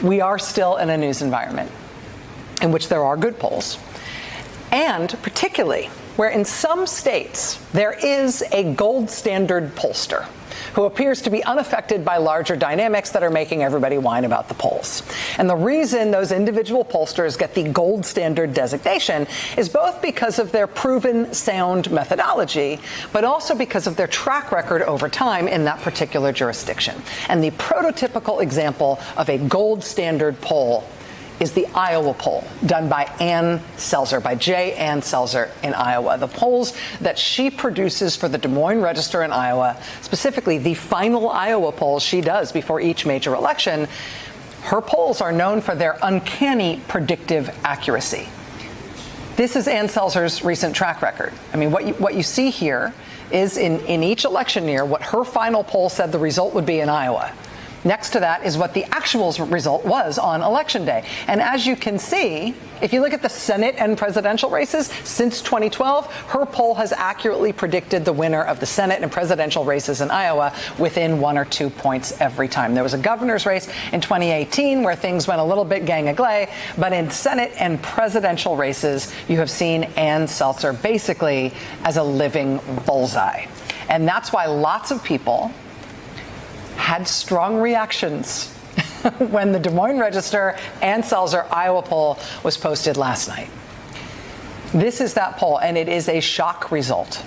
we are still in a news environment in which there are good polls, and particularly where in some states there is a gold standard pollster who appears to be unaffected by larger dynamics that are making everybody whine about the polls. And the reason those individual pollsters get the gold standard designation is both because of their proven sound methodology, but also because of their track record over time in that particular jurisdiction. And the prototypical example of a gold standard poll is the Iowa poll done by Selzer, by Ann Selzer in Iowa. The polls that she produces for the Des Moines Register in Iowa, specifically the final Iowa polls she does before each major election, her polls are known for their uncanny predictive accuracy. This is Ann Selzer's recent track record. I mean, what you see here is in each election year, what her final poll said the result would be in Iowa. Next to that is what the actual result was on Election Day. And as you can see, if you look at the Senate and presidential races since 2012, her poll has accurately predicted the winner of the Senate and presidential races in Iowa within 1 or 2 points every time. There was a governor's race in 2018 where things went a little bit gang-a-glay, but in Senate and presidential races, you have seen Ann Selzer basically as a living bullseye. And that's why lots of people had strong reactions when the Des Moines Register Ann Selzer Iowa poll was posted last night. This is that poll, and it is a shock result.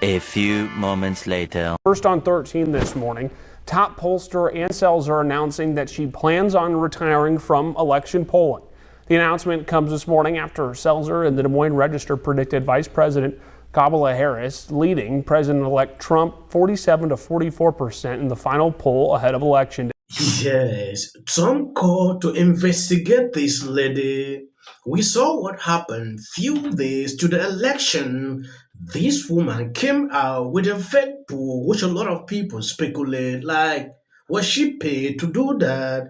A few moments later. First on 13 this morning, top pollster Ann Selzer announcing that she plans on retiring from election polling. The announcement comes this morning after Selzer and the Des Moines Register predicted Vice President Kamala Harris leading President-elect Trump 47 to 44% in the final poll ahead of Election Day. Yes, Trump called to investigate this lady. We saw what happened few days to the election. This woman came out with a fake poll, which a lot of people speculate, like, was she paid to do that?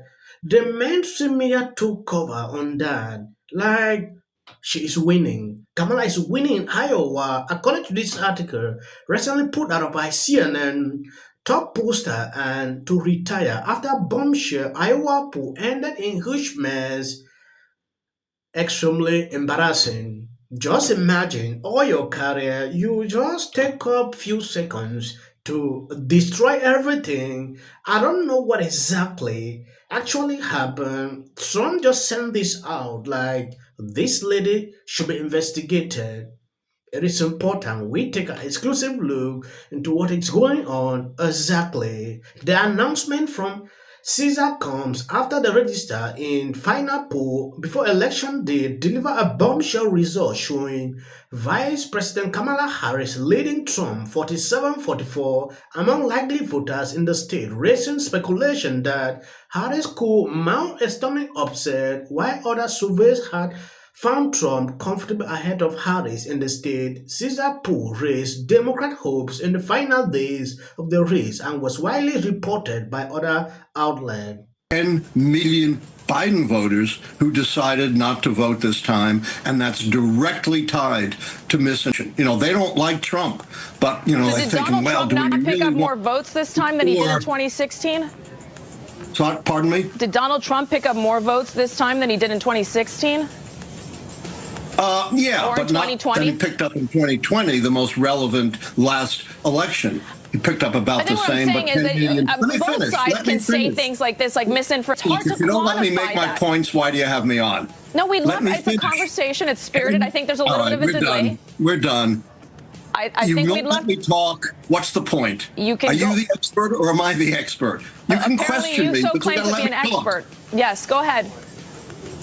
The mainstream media took cover on that, like, she is winning. Kamala is winning in Iowa, according to this article recently put out by CNN. Top pollster and to retire after bombshell Iowa poll ended in huge mess. Extremely embarrassing. Just imagine all your career, you just take up few seconds to destroy everything. I don't know what exactly actually happened. Trump just sent this out like this lady should be investigated. It is important we take an exclusive look into what is going on exactly. The announcement from Selzer comes after the register in final poll before election day deliver a bombshell result showing Vice President Kamala Harris leading Trump 47-44 among likely voters in the state, raising speculation that Harris could mount a stomach upset while other surveys had found Trump comfortably ahead of Harris in the state. Selzer poll raised Democrat hopes in the final days of the race and was widely reported by other outlets. 10 million Biden voters who decided not to vote this time, and that's directly tied to misinformation. You know, they don't like Trump, but, you know, so they're thinking, well, do we really pick up more want votes this time than he did in 2016? So, pardon me? Did Donald Trump pick up more votes this time than he did in 2016? Yeah, or but in not 2020? that he picked up in 2020, the most relevant last election. He picked up about the same, but 10 million. Both sides can say things like this, like misinformation. It's hard If you don't let me make my points, why do you have me on? No, we love it. It's a conversation. It's spirited. I think there's a little bit of a delay. We're done. I you think won't we'd let love me talk. What's the point? You can Are you the expert or am I the expert? You can question me, you so but you claim gotta to let be me an talk. expert. Yes, go ahead.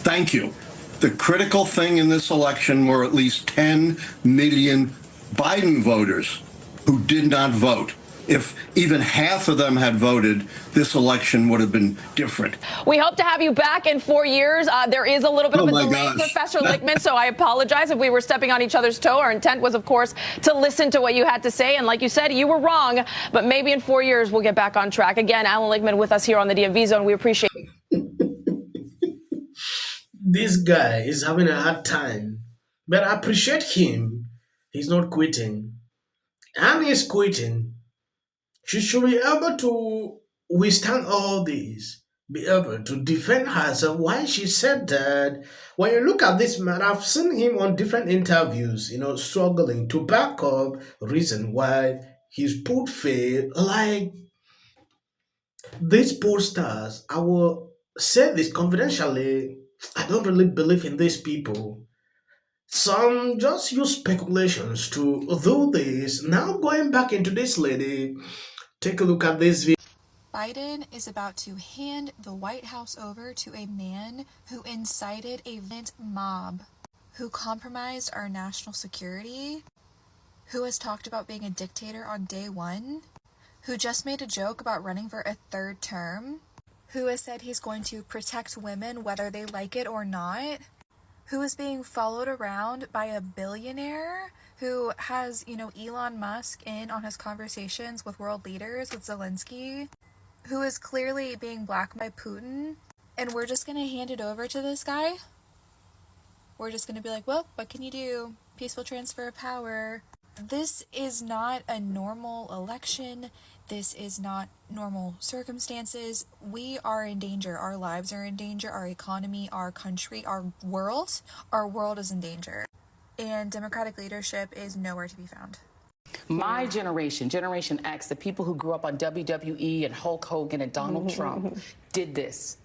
Thank you. The critical thing in this election were at least 10 million Biden voters who did not vote. If even half of them had voted, this election would have been different. We hope to have you back in 4 years. There is a little bit of a delay, gosh. Professor Lichtman, so I apologize if we were stepping on each other's toe. Our intent was, of course, to listen to what you had to say. And like you said, you were wrong. But maybe in 4 years, we'll get back on track. Again, Alan Lichtman with us here on the DMV Zone. We appreciate it. This guy is having a hard time, but I appreciate him. He's not quitting. And he's quitting. She should be able to withstand all this. be able to defend herself why she said that. When you look at this man, I've seen him on different interviews, struggling to back up reason why he's put faith. Like these pollsters, I will say this confidentially, I don't really believe in these people. Some just use speculations to do this. Now going back into this lady, take a look at this video. Biden is about to hand the White House over to a man who incited a violent mob, who compromised our national security, who has talked about being a dictator on day one, who just made a joke about running for a third term, who has said he's going to protect women whether they like it or not, who is being followed around by a billionaire who has, Elon Musk in on his conversations with world leaders, with Zelensky, who is clearly being blackmailed by Putin, and we're just going to hand it over to this guy? We're just going to be like, well, what can you do? Peaceful transfer of power. This is not a normal election. This is not normal circumstances. We are in danger. Our lives are in danger. Our economy, our country, our world is in danger. And Democratic leadership is nowhere to be found. My generation, Generation X, the people who grew up on WWE and Hulk Hogan and Donald Trump did this.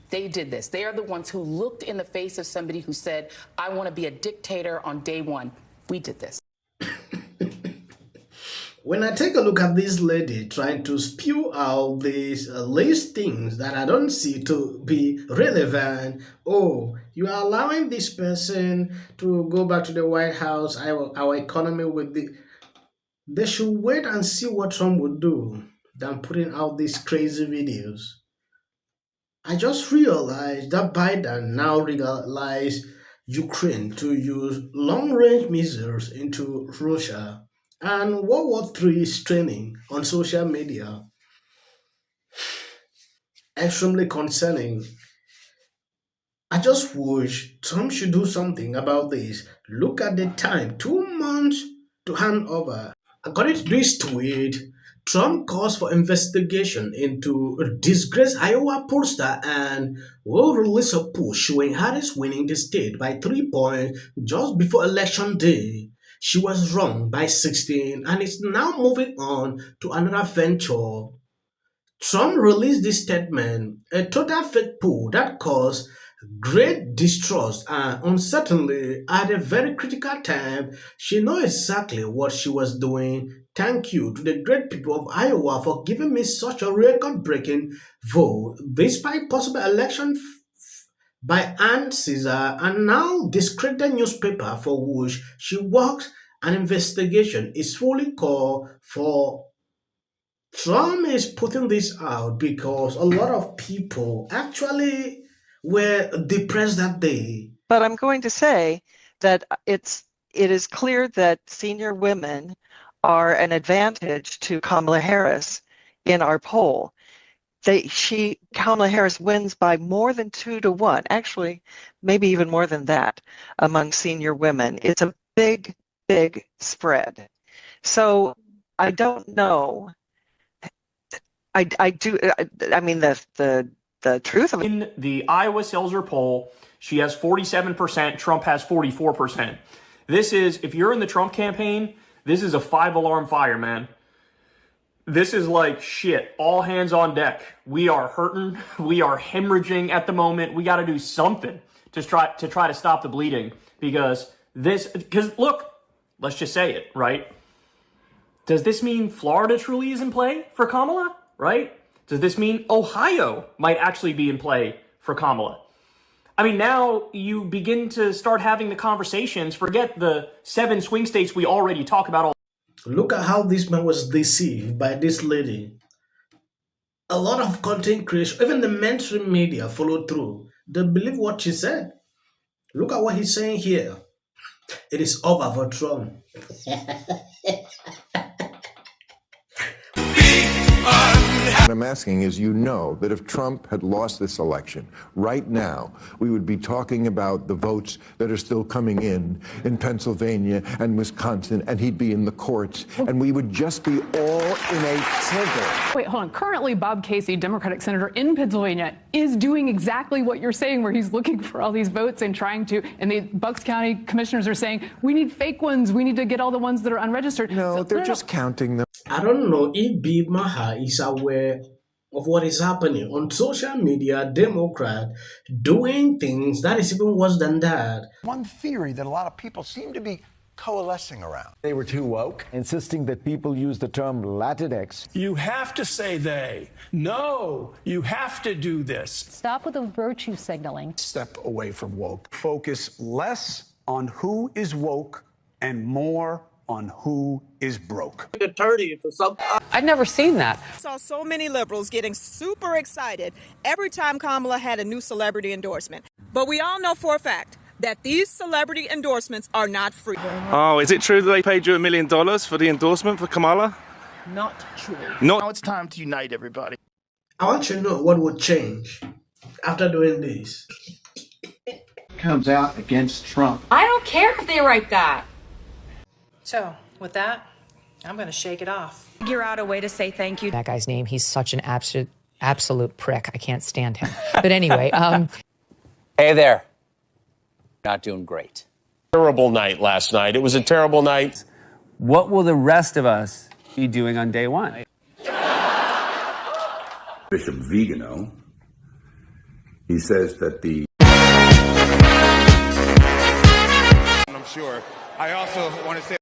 They did this. They are the ones who looked in the face of somebody who said, I want to be a dictator on day one. We did this. When I take a look at this lady trying to spew out these list things that I don't see to be relevant, oh, you are allowing this person to go back to the White House, our economy with the... They should wait and see what Trump would do than putting out these crazy videos. I just realized that Biden now legalized Ukraine to use long-range missiles into Russia, and World War III is training on social media. Extremely concerning. I just wish Trump should do something about this. Look at the time, 2 months to hand over. According to this tweet, Trump calls for investigation into a disgraced Iowa pollster and will release a poll showing Harris winning the state by 3 points just before Election Day. She was wrong by 16 and is now moving on to another venture. Trump released this statement, a total fake poll that caused great distrust and uncertainty at a very critical time. She knows exactly what she was doing. Thank you to the great people of Iowa for giving me such a record-breaking vote, despite possible election by Ann Caesar, and now discredited newspaper for which she works. An investigation is fully called for. Trump is putting this out because a lot of people actually were depressed that day. But I'm going to say that it is clear that senior women are an advantage to Kamala Harris in our poll. Kamala Harris wins by more than 2-1, actually, maybe even more than that among senior women. It's a big, big spread. So I don't know. I mean, the truth of it. In the Iowa Selzer poll, she has 47%, Trump has 44%. This is, if you're in the Trump campaign, this is a 5-alarm fire, man. This is like shit, all hands on deck. We are hurting, we are hemorrhaging at the moment. We got to do something to try to stop the bleeding, because look, let's just say it, right? Does this mean Florida truly is in play for Kamala, right? Does this mean Ohio might actually be in play for Kamala? I mean, now you begin to start having the conversations. Forget the 7 swing states we already talk about. Look at how this man was deceived by this lady. A lot of content creation, even the mainstream media followed through. They believe what she said. Look at what he's saying here. It is over for Trump. Be What I'm asking is, you know that if Trump had lost this election, right now, we would be talking about the votes that are still coming in Pennsylvania and Wisconsin, and he'd be in the courts, and we would just be all in a tizzy. Wait, hold on. Currently, Bob Casey, Democratic senator in Pennsylvania, is doing exactly what you're saying, where he's looking for all these votes and trying to, and the Bucks County commissioners are saying, we need fake ones. We need to get all the ones that are unregistered. No, they're just counting them. I don't know if Big Maha is aware of what is happening on social media. Democrat doing things that is even worse than that. One theory that a lot of people seem to be coalescing around. They were too woke, insisting that people use the term Latinx. You have to say they. No, you have to do this. Stop with the virtue signaling. Step away from woke. Focus less on who is woke and more on who is broke. I'd never seen that. I saw so many liberals getting super excited every time Kamala had a new celebrity endorsement. But we all know for a fact that these celebrity endorsements are not free. Oh, is it true that they paid you $1 million for the endorsement for Kamala? Not true. Now it's time to unite everybody. I want you to know what would change after doing this. Comes out against Trump. I don't care if they write that. So, with that, I'm going to shake it off. Figure out a way to say thank you. That guy's name, he's such an absolute prick. I can't stand him. But anyway. Hey there. Not doing great. Terrible night last night. It was a terrible night. What will the rest of us be doing on day one? Bishop Vigano, he says that the... I'm sure. I also want to say